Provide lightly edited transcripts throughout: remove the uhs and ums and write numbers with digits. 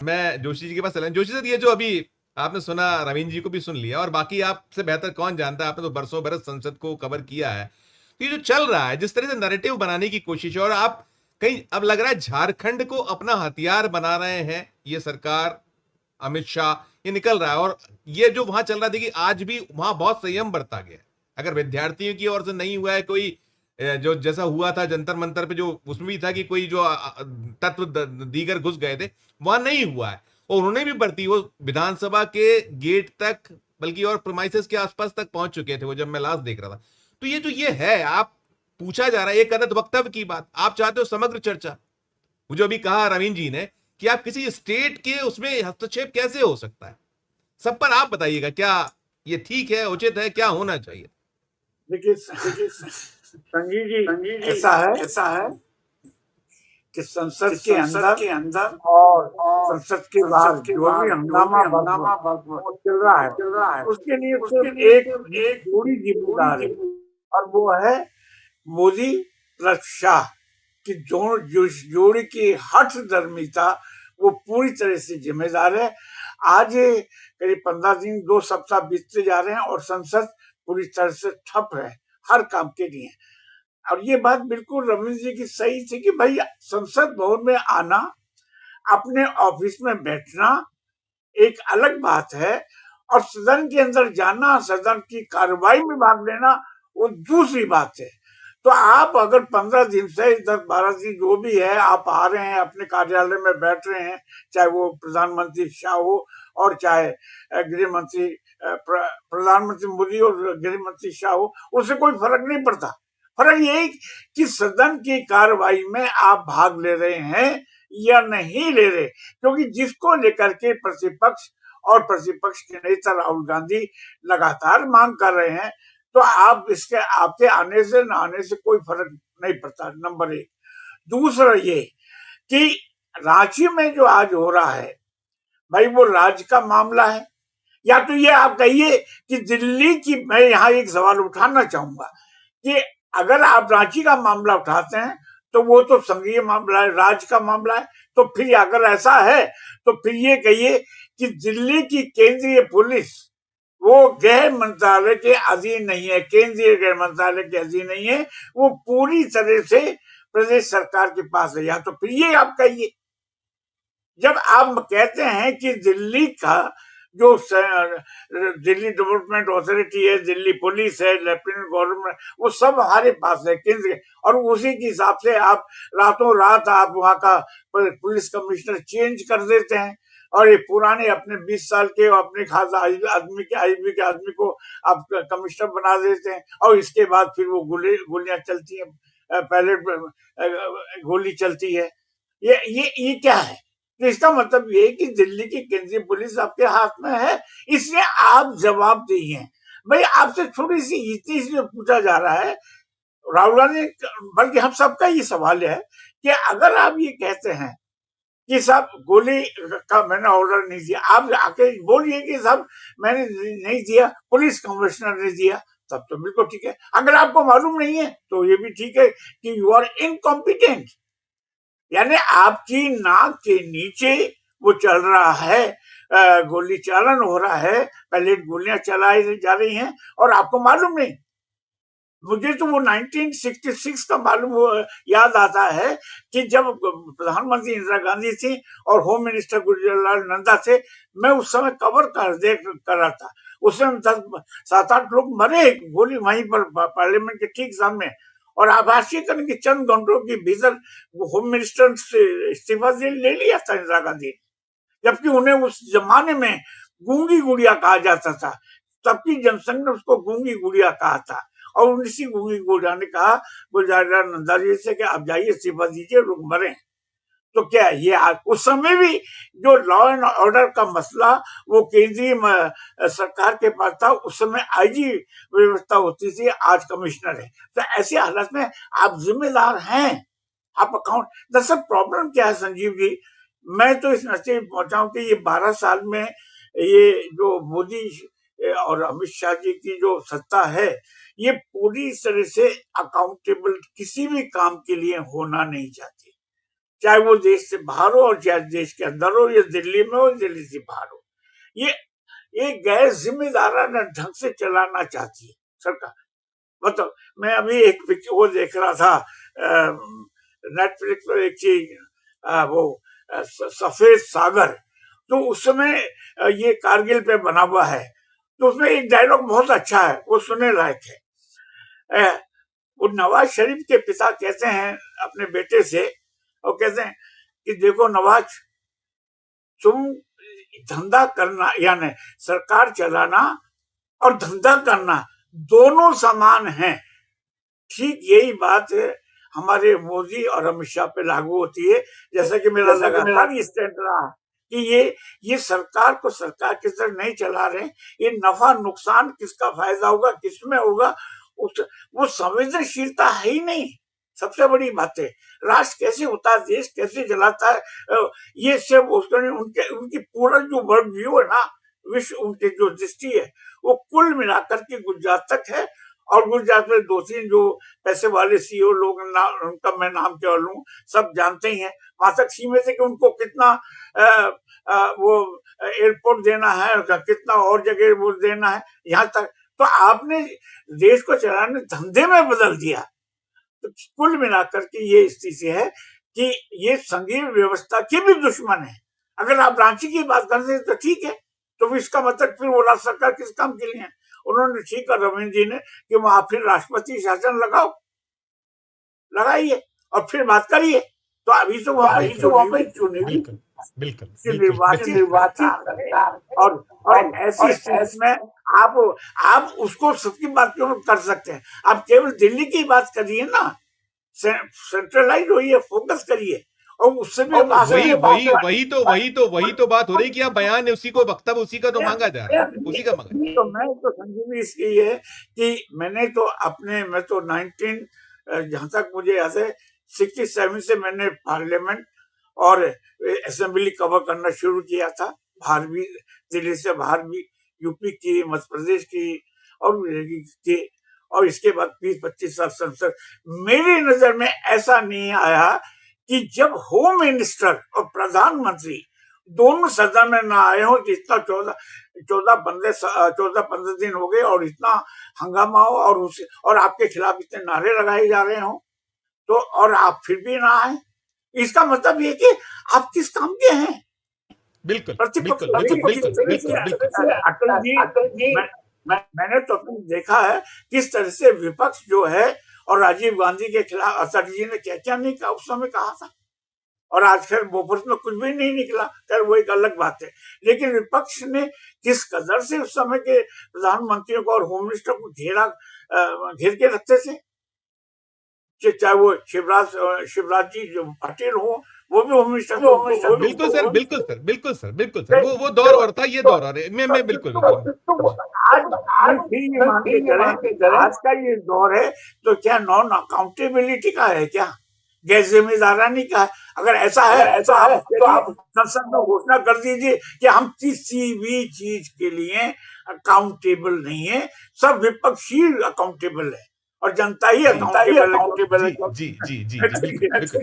मैं जोशी जी के पास चला। जोशी सर, ये जो अभी आपने सुना, रवींद्र जी को भी सुन लिया, और बाकी आपसे बेहतर कौन जानता है, आपने तो बरसों बरस संसद को कवर किया है। तो ये जो चल रहा है, जिस तरह से नैरेटिव बनाने की कोशिश है, और आप कहीं अब लग रहा है झारखंड को अपना हथियार बना रहे हैं ये सरकार, अमित शाह, ये निकल रहा है। और ये जो वहां चल रहा है, देखिए आज भी वहां बहुत संयम बरता गया है। अगर विद्यार्थियों की ओर से नहीं हुआ है कोई, जो जैसा हुआ था जंतर मंतर पे, जो उसमें भी था कि कोई जो तत्व दीगर घुस गए थे, वहां नहीं हुआ है। और उन्होंने भी बरती, वो विधानसभा के गेट तक, बल्कि और प्रोमाइसेस के आसपास तक पहुंच चुके थे वो, जब मैं लास्ट देख रहा था। तो ये जो ये है, आप पूछा जा रहा है एक अदद वक्तव्य की बात, आप चाहते हो समग्र चर्चा। वो जो अभी कहा रवीन जी ने कि आप किसी स्टेट के उसमें हस्तक्षेप कैसे हो सकता है, सब पर आप बताइएगा, क्या ये ठीक है, उचित है, क्या होना चाहिए? देखिए संजीव जी, संजीव जी, ऐसा है ऐसा है कि संसद कि संसद के अंदर अंदर और और संसद के बाहर संसद के जो भी बाहर जो हंगामा भी हंगामा वो चल रहा है, चल रहा है, उसके लिए उसके सिर्फ लिए एक सिर्फ एक जोड़ी पूरी जिम्मेदार है, जिम्मेदारी और वो है मोदी प्लस शाह की जो जोड़ी की हठधर्मिता, वो पूरी तरह से जिम्मेदार है। आज करीब 15 दिन, 2 सप्ताह बीतते जा रहे हैं और संसद पूरी तरह से ठप है हर काम के लिए। और ये बात बिल्कुल रमेश जी की सही थी कि भाई संसद भवन में आना, अपने ऑफिस में बैठना एक अलग बात है, और सदन के अंदर जाना, सदन की कार्रवाई में भाग लेना, वो दूसरी बात है। तो आप अगर 15 दिन से 10-12 दिन जो भी है, आप आ रहे हैं अपने कार्यालय में बैठ रहे हैं, चाहे वो प्रधानमंत्री शाह हो और चाहे गृह मंत्री प्रधानमंत्री मोदी और गृह मंत्री शाह हो, उससे कोई फर्क नहीं पड़ता। फर्क यही कि सदन की कार्रवाई में आप भाग ले रहे हैं या नहीं ले रहे, क्योंकि जिसको लेकर के प्रतिपक्ष और प्रतिपक्ष के नेता राहुल गांधी लगातार मांग कर रहे हैं, तो आप इसके आपके आने से न आने से कोई फर्क नहीं पड़ता, नंबर एक। दूसरा ये कि रांची में जो आज हो रहा है, भाई वो राज्य का मामला है, या तो ये आप कहिए कि दिल्ली की। मैं यहाँ एक सवाल उठाना चाहूंगा कि अगर आप रांची का मामला उठाते हैं तो वो तो संघीय मामला है, राज्य का मामला है। तो फिर अगर ऐसा है तो फिर ये कहिए कि दिल्ली की केंद्रीय पुलिस वो गृह मंत्रालय के अधीन नहीं है, केंद्रीय गृह मंत्रालय के अधीन नहीं है, वो पूरी तरह से प्रदेश सरकार के पास है। या तो फिर ये आप कहिए, जब आप कहते हैं कि दिल्ली का जो दिल्ली डेवलपमेंट अथॉरिटी है, दिल्ली पुलिस है, लेफ्टिनेंट गवर्नमेंट, वो सब हमारे पास है केंद्र, और उसी के हिसाब से आप रातों रात आप वहां का पुलिस कमिश्नर चेंज कर देते हैं, और ये पुराने अपने 20 साल के अपने खास आदमी के आदमी को आप कमिश्नर बना देते हैं, और इसके बाद फिर वो गोलियां चलती है, पहले गोली चलती है। ये क्या है? तो इसका मतलब ये है कि दिल्ली की केंद्रीय पुलिस आपके हाथ में है, इसलिए आप जवाब दिए। भाई आपसे थोड़ी सी इतनी सी पूछा जा रहा है राहुल गांधी, बल्कि हम सबका ये सवाल है कि अगर आप ये कहते हैं कि साहब गोली का मैंने ऑर्डर नहीं दिया, आप आके बोलिए कि साहब मैंने नहीं दिया, पुलिस कमिश्नर ने दिया, तब तो बिल्कुल ठीक है। अगर आपको मालूम नहीं है तो ये भी ठीक है कि यू आर इनकॉम्पिटेंट, यानी आपकी नाक के नीचे वो चल रहा है, गोली चालन हो रहा है, पहले गोलियां चलाई जा रही हैं और आपको मालूम नहीं। मुझे तो वो 1966 का मालूम याद आता है कि जब प्रधानमंत्री इंदिरा गांधी थी और होम मिनिस्टर गुजरलाल नंदा थे, मैं उस समय कवर कर रहा था। उस समय 7-8 लोग मरे गोली वहीं पर पार्लियामेंट के ठीक सामने, और आप आश्चर्य करें कि चंद घंटों के भीतर होम मिनिस्टर से इस्तीफा ले लिया था इंदिरा गांधी, जबकि उन्हें उस जमाने में गूंगी गुड़िया कहा जाता था। तबकी जनसंघ ने उसको गूंगी गुड़िया कहा था, और उसी गूंगी गुड़िया ने कहा गुलजार नंदा जी से कि आप जाइए इस्तीफा दीजिए, लोग मरे। तो क्या ये उस समय भी जो लॉ एंड ऑर्डर का मसला वो केंद्रीय सरकार के पास था, उस समय आईजी व्यवस्था होती थी, आज कमिश्नर है। तो ऐसे हालत में आप जिम्मेदार हैं, आप अकाउंट। दरअसल प्रॉब्लम क्या है संजीव जी, मैं तो इस नतीजे पहुंचा हूं कि ये 12 साल में ये जो मोदी और अमित शाह जी की जो सत्ता है, ये पूरी तरह से अकाउंटेबल किसी भी काम के लिए होना नहीं चाहती। चाहे वो देश से बाहर हो और चाहे देश के अंदर हो, या दिल्ली में हो, दिल्ली से बाहर हो। ये गैर जिम्मेदाराना ढंग से चलाना चाहती है सरकार। मतलब मैं अभी एक वो देख रहा था नेटफ्लिक्स पर एक चीज, वो सफेद सागर, तो उस समय ये कारगिल पे बना हुआ है, तो उसमें एक डायलॉग बहुत अच्छा है, वो सुनने लायक है। वो नवाज शरीफ के पिता कहते हैं अपने बेटे से, और कहते हैं कि देखो नवाज, तुम धंधा करना यानी सरकार चलाना और धंधा करना दोनों समान हैं। ठीक यही बात हमारे मोदी और अमित शाह पे लागू होती है। जैसा कि मेरा लगातार ये स्टैंड रहा कि ये सरकार को सरकार की तरह नहीं चला रहे, ये नफा नुकसान किसका फायदा होगा, किसमें होगा, वो संवेदनशीलता है ही नहीं। सबसे बड़ी बात है राष्ट्र कैसे होता है, देश कैसे चलाता है, ये सब उनकी पूरा जो वर्ल्ड व्यू है ना, विश्व उनकी जो दृष्टि है, वो कुल मिलाकर के गुजरात तक है। और गुजरात में 2-3 जो पैसे वाले सीईओ लोग, उनका मैं नाम क्या लूं, सब जानते ही हैं। वहां तक सीमित है कि उनको कितना वो एयरपोर्ट देना है, कितना और जगह वो देना है, यहाँ तक। तो आपने देश को चलाने धंधे में बदल दिया। तो कुल मिलाकर के ये स्थिति है कि ये संघीय व्यवस्था के भी दुश्मन है। अगर आप रांची की बात करते हैं तो ठीक है, तो इसका मतलब फिर वो राज्य सरकार किस काम के लिए है? उन्होंने ठीक कर रविंद्र जी ने कि वहां फिर राष्ट्रपति शासन लगाइए और फिर बात करिए। तो अभी तो वहां पर चुनी निर्वाचित और ऐसी स्थिति में आप उसको सबकी बात क्यों कर सकते हैं? आप केवल दिल्ली की बात करिए ना, सेंट्रलाइज होइए, फोकस करिए। और उससे भी वही तो बात हो रही कि आप बयान है उसी को, वक्तव्य उसी का तो मांगा जा रहा है, उसी का मांगा। तो मैं तो संजीवी इसकी है कि मैं तो 19 जहां तक मुझे याद है 67 से मैंने पार्लियामेंट और असेंबली कवर करना शुरू किया था, बाहर भी, दिल्ली से बाहर भी, यूपी की, मध्य प्रदेश की, और इसके बाद 20-25 साल संसद। मेरी नजर में ऐसा नहीं आया कि जब होम मिनिस्टर और प्रधानमंत्री दोनों सदन में ना आए हो, कि इतना 14-15 दिन हो गए और इतना हंगामा हो, और आपके खिलाफ इतने नारे लगाए जा रहे हो, तो और आप फिर भी ना आए, इसका मतलब ये कि आप किस काम के हैं? बिल्कुल अटल जी, मैंने तो देखा है किस तरह से विपक्ष जो है, और राजीव गांधी के खिलाफ अटल जी ने क्या क्या नहीं कहा, उस समय कहा था, और आज खैर बोफर्स में कुछ भी नहीं निकला, खैर वो एक अलग बात है। लेकिन विपक्ष ने किस कदर से उस समय के प्रधानमंत्रियों को और होम मिनिस्टर को घेर के रखते थे, चाहे वो शिवराज जी जो पाटिल हो, वो भी होम मिनिस्टर। बिल्कुल सर, वो दौर और था, ये दौर और है। मैं बिल्कुल आज का ये दौर है, तो क्या नॉन अकाउंटेबिलिटी का है, क्या गैर जिम्मेदारानी का है? अगर ऐसा है तो आप संसद में घोषणा कर दीजिए कि हम किसी भी चीज के लिए अकाउंटेबल नहीं है, सब विपक्षी अकाउंटेबल है और जनता ही अकाउंटेबल है।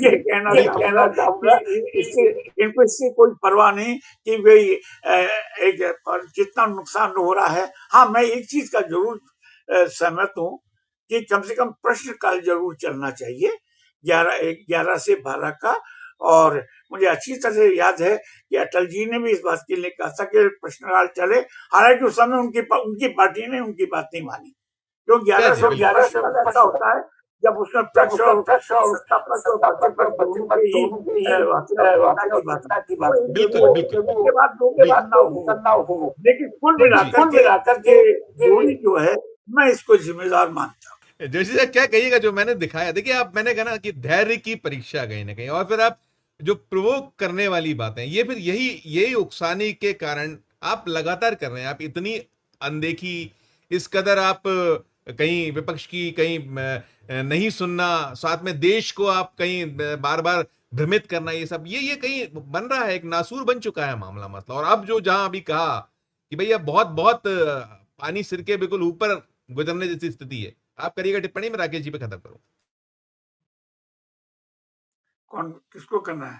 ये कहना चाहूंगा, इनको इससे कोई परवाह नहीं कि भाई कितना नुकसान हो रहा है। हाँ, मैं एक चीज का जरूर सहमत हूँ कि कम से कम प्रश्नकाल जरूर चलना चाहिए, 11 से 12 का। और मुझे अच्छी तरह से याद है कि अटल जी ने भी इस बात के लिए कहा था कि प्रश्नकाल चले, हालांकि उस समय उनकी पार्टी ने उनकी बात नहीं मानी, क्यों 1111 ऐसा होता है जब उसमें लेकिन कुल मिलाकर के जोड़ी जो है, मैं इसको जिम्मेदार मानता हूँ। जोशी साहब क्या कहिएगा जो मैंने दिखाया? देखिए, आप, मैंने कहा ना कि धैर्य की परीक्षा कहीं ना कहीं, और फिर आप जो प्रोवोक करने वाली बातें, ये फिर यही उकसाने के कारण आप लगातार कर रहे हैं। आप इतनी अनदेखी, इस कदर आप कहीं विपक्ष की कहीं नहीं सुनना, साथ में देश को आप कहीं बार बार भ्रमित करना, ये सब ये कहीं बन रहा है, एक नासूर बन चुका है मामला मतलब। और अब जो जहां अभी कहा कि भैया बहुत बहुत पानी सिर के बिल्कुल ऊपर गुजरने जैसी स्थिति है, आप करिएगा टिप्पणी में, राकेश जी पे खत्म करूं। कौन किसको करना है?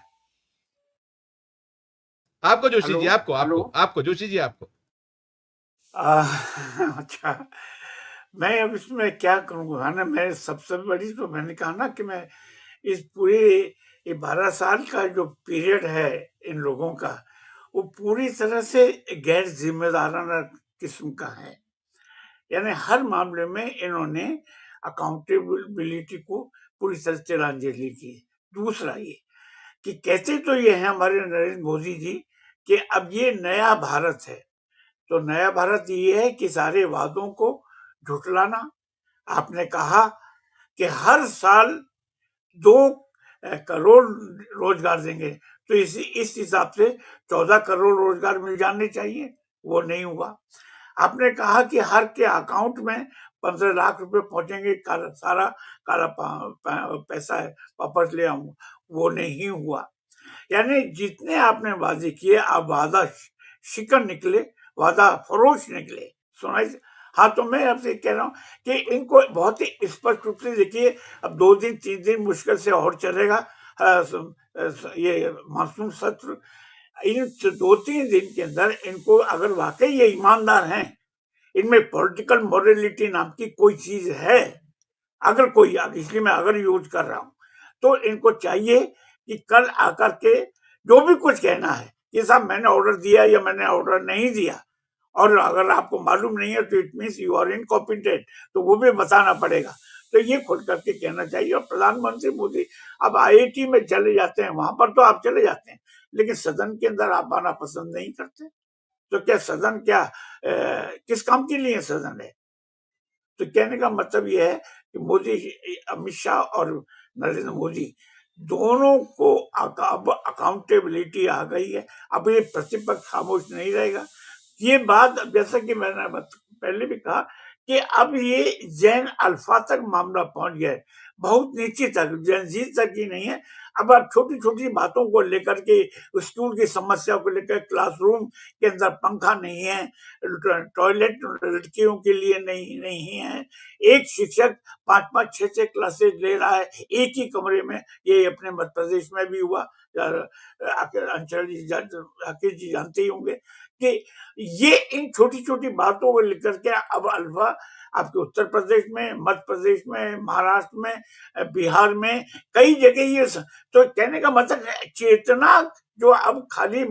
आपको जोशी हेलो जी, आपको हेलो। आपको आपको जोशी जी, आपको। अच्छा, मैं अब इसमें क्या करूँगा ना, मैं सबसे बड़ी तो मैंने कहा ना कि मैं इस पूरे ये 12 साल का जो पीरियड है इन लोगों का, वो पूरी तरह से गैर ज़िम्मेदाराना किस्म का है। यानी हर मामले में इन्होंने अकाउंटेबिलिटी को पूरी तरह से तिलांजलि की। दूसरा ये कि कहते तो ये हैं हमारे नरेंद्र मोदी जी कि अब ये नया भारत है। तो नया भारत ये है कि सारे वादों को झुठलाना। आपने कहा कि हर साल 2 करोड़ रोजगार देंगे, तो इस हिसाब से 14 करोड़ रोजगार मिल जाने चाहिए, वो नहीं हुआ। आपने कहा कि हर के अकाउंट में 15 लाख रुपए पहुंचेंगे, सारा काला पैसा है वापस ले आऊंगा, वो नहीं हुआ। यानी जितने आपने वादे किए, आप वादा शिकन निकले, वादा फरोश निकले। सुनाई। हाँ, तो मैं आपसे कह रहा हूँ कि इनको बहुत ही स्पष्ट रूप से देखिए, अब 2 दिन 3 दिन मुश्किल से और चलेगा ये मानसून सत्र। इन 2-3 दिन के अंदर इनको अगर वाकई ये ईमानदार हैं, इनमें पॉलिटिकल मोरलिटी नाम की कोई चीज है, अगर कोई, इसलिए मैं अगर यूज कर रहा हूं, तो इनको चाहिए कि कल आकर के जो भी कुछ कहना है कि साहब मैंने ऑर्डर दिया या मैंने ऑर्डर नहीं दिया, और अगर आपको मालूम नहीं है तो it means you are incompetent, तो वो भी बताना पड़ेगा। तो ये खुद करके कहना चाहिए। और प्रधानमंत्री मोदी अब आईआईटी में चले जाते हैं, वहां पर तो आप चले जाते हैं, लेकिन सदन के अंदर आप आना पसंद नहीं करते। तो क्या सदन क्या किस काम के लिए सदन है? तो कहने का मतलब यह है कि मोदी, अमित शाह और नरेंद्र मोदी दोनों को अब अकाउंटेबिलिटी आ गई है। अब ये प्रतिपक्ष खामोश नहीं रहेगा। ये बात जैसा कि मैंने पहले भी कहा कि अब ये जैन अल्फा तक मामला पहुंच गया है, बहुत नीचे तक, जैन जी तक ही नहीं है। अब आप छोटी छोटी बातों को लेकर के, स्कूल की समस्या को लेकर, क्लासरूम के अंदर पंखा नहीं है, टॉयलेट लड़कियों के लिए नहीं नहीं है, एक शिक्षक 5-5 6-6 क्लासेस ले रहा है एक ही कमरे में। ये अपने मध्य प्रदेश में भी हुआ। अंचल जी, राकेश जी जानते ही होंगे कि ये इन छोटी छोटी बातों को लेकर के अब अल्फा आपके उत्तर प्रदेश में, मध्य प्रदेश में, महाराष्ट्र में, बिहार में, कई जगह ये तो कहने का मतलब चेतना जो अब खाली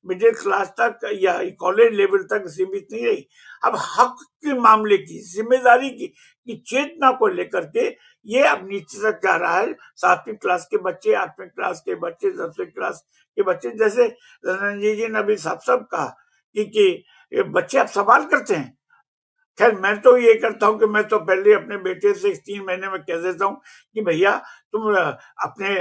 मिडिल क्लास तक या कॉलेज लेवल तक सीमित नहीं रही, अब हक के मामले की, जिम्मेदारी की चेतना को लेकर के ये अब नीचे तक जा रहा है। 7वीं क्लास के बच्चे, 8वीं क्लास के बच्चे, 10वीं क्लास के बच्चे, जैसे रणजीत जी ने अभी साफ साफ कहा कि बच्चे अब सवाल करते हैं। खैर मैं तो ये करता हूँ कि मैं तो पहले अपने बेटे से 3 महीने में कह देता हूँ कि भैया तुम अपने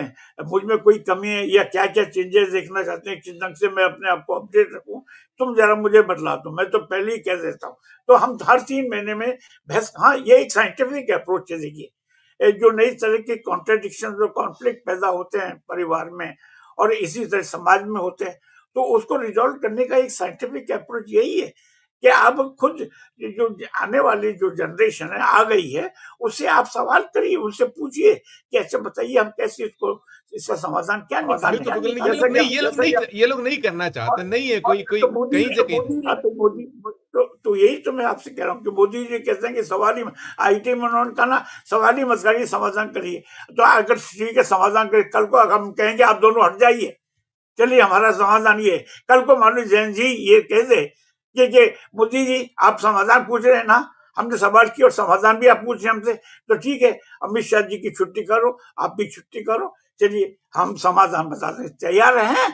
मुझ में कोई कमी है या क्या क्या चेंजेस देखना चाहते हैं, किस ढंग से मैं अपने आप को अपडेट रखूं, तुम जरा मुझे बतला दो। मैं तो पहले ही कह देता हूँ। तो हम हर 3 महीने में बहस, हाँ ये एक साइंटिफिक अप्रोच है। देखिए जो नई तरह के कॉन्ट्रडिक्शन और कॉन्फ्लिक्ट पैदा होते हैं परिवार में और इसी तरह समाज में होते हैं, तो उसको रिजॉल्व करने का एक साइंटिफिक अप्रोच यही है कि आप खुद, जो आने वाली जो जनरेशन है आ गई है, उससे आप सवाल करिए, उनसे पूछिए कि अच्छा बताइए हम कैसे इसका समाधान क्या अभी निकालें। तो बगल में जैसा कि ये लोग नहीं करना चाहते, नहीं है कोई कोई तो मोदी कहीं से कहीं नहीं। मोदी तो मोदी तो यही तो मैं आपसे कह रहा हूँ कि मोदी जी कहते हैं कि सवाल ही आईटी में उन्होंने कहा ना, सवाल ही मत करिए, समाधान करिए। तो अगर ठीक है समाधान करिए, कल को हम कहेंगे आप दोनों हट जाइए, चलिए हमारा समाधान ये, कल को मानो जैन जी ये कह दे कि मोदी जी आप समाधान पूछ रहे हैं ना, हमने सवाल किया और समाधान भी आप पूछ रहे हैं हमसे, तो ठीक है अमित शाह जी की छुट्टी करो, आप भी छुट्टी करो, चलिए हम समाधान बताते हैं, तैयार हैं।